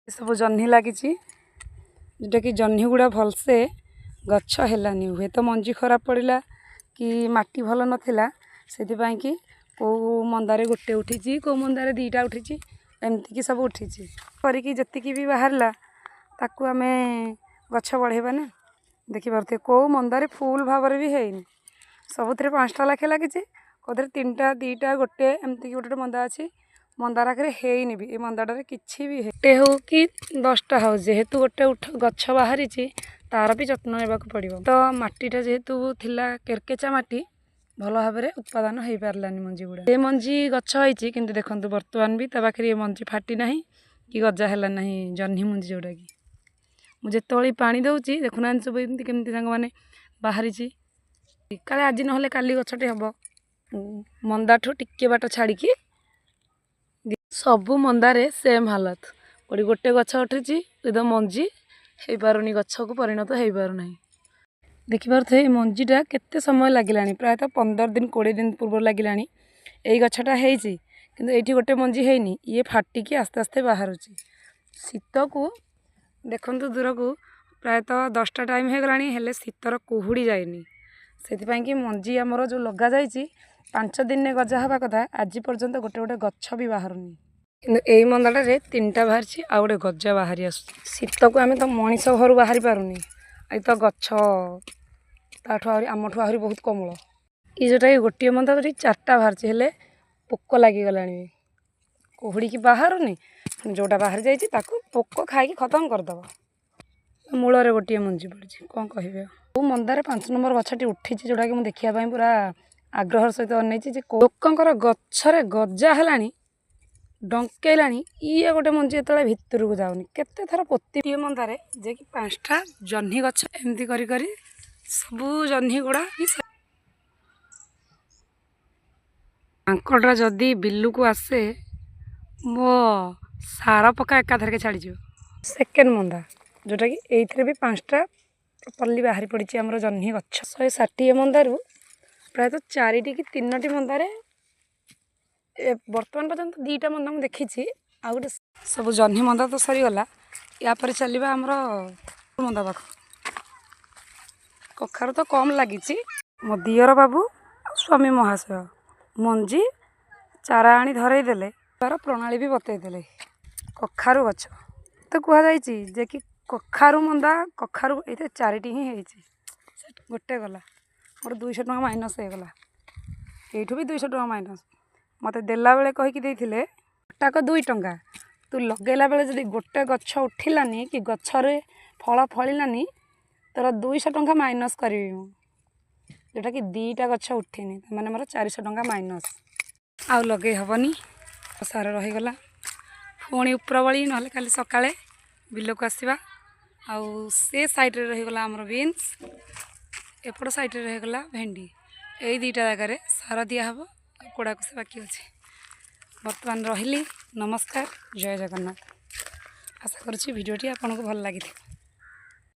सब जह्नी लगी जोटा कि जह्नी गुड़ा भलसे गछ हेलानी हुए तो मंजी खराब पड़ा कि माटी भल नाला से कि कौ मंदारे गोटे उठी कौ मंदारे दीटा उठी एमती सब उठी करके जी भी बाहरला ताकू आम गछ बढ़ेबा ना देखिपे कौ मंदारे फुल भाव भी है सबुथ 5टा लाखे लगी कौन 3टा 2टा गोटे एमती गोटे मंदा अच्छी मंदार आखिर है भी ये मंदार किसी भी गोटे हो कि 10टा हो जेहेतु गोटे गछ बाहरी तार भी जत्न नेबाक पड़ो तो मटीटा जेहेतु थिला केरकेचा माटी भल भाव में उत्पादन हो पारानी मंजी गुड़ा ये मंजी गछ होती कि देखो बर्तमान भी पाखे ये मंजी फाटी ना कि गजा है ना जह्नी मंजी जोटा कि मुझे पानी दौची देखुना सब एमती केमती मैंने बाहरी काले आज ना काली गछटे हम मंदाठू टिके बाट छाड़ी सबू मंदारे सेम हालत कोड़ी गोटे गछ उठी एकदम मंजी हो पारुनी गछ को परिणत हो पारना देखिपे ये मंजीटा केते समय लगे प्रायतः 15 दिन 20 दिन पूर्व लगे यही गछटा होती ये गोटे मंजी है ये फाटिकी आस्ते आस्ते बाहर शीत को देखु दूर को प्रायतः 10टा टाइम हो गलानी हेले शीतर कुहुड़ी जाएनी से कि मंजी आमर जो लगा जाइए 5 दिन गजा हवा कथा आज पर्यंत गोटे गोटे गछ भी बाहरुनी यही मंदाटे 3टा बाहरी आ गए गजा बाहरी आस शीत को आम तो मनीष घर बाहरी पारुनी आई तो गछ ताठू आमठू आहरी बहुत कमल ये जोटा कि गोटे मंदा 4टा बाहरी हेले पोक लगिगला कुहुड़ी की बाहरुनी जोटा बाहरी जाइए पोक खाई खत्म करदब मूल गोटे मंजी पड़ी कौन कहे मंदार 5 नंबर गछटी उठी जोटा कि मुझे देखापी पूरा आग्रह सहित अनैछि लोकंकर गछरे गजा हेलानी डंकेलानी ये गोटे मंजी जो भितर को जाऊनी केते थर पोती मंदारे जे कि 5टा जह्नी गछ एमती करी सबू जह्नी गुड़ा आंकड़ा जदि बिलू को आसे मो सार पका एकाथर के छाड़ी सेकेंड मंदा जोटा कि ये भी 5टा पल्ली बाहरी पड़ी आमर जह्नी गछ 160 मंदारू प्रायतः 4टी कि 3टी मंदारे बर्तमान पर्यंत 2टा मंदा मुझे देखी आ गए सब जह्नी मंदा तो सरीगला यापर चलवा आमर मंदा पाख कखार तो कम लगी मो दियर बाबू स्वामी महाशय मंजी चारा आनी धरईदे तार प्रणाली भी बतईदे कखारू गछ तो कहुई जे कि कखारू मंदा कखारू ये 4टी ही गोटे गला मोर 200 टଙ୍କା माइनस हो गला ये भी 200 टଙ୍କା माइनस मत देला बेले कहीकि देथिले गोटाक 2 टଙ୍କା तू लगेला बेले जदि गोटे गछ उठिलानी कि गछरे फल फलिलानी तोर 200 टଙ୍କା माइनस करी जोटा कि 2टा गछ उठिनी माने मोर 400 टଙ୍କା माइनस आउ लगे हेनी सार रहीगला पुणी उपरबली ना काली सकाळे बिल को आसवा आउ से साइड रहीगला आमर बीन्स एपट साइड रहीगला भेंडी यही 2टा जगार सार दिहब कोड़ा को से बाकी अच्छे बर्तमान रही नमस्कार जय जगन्नाथ आशा करुँची भिडियोटी आपको भल लगी।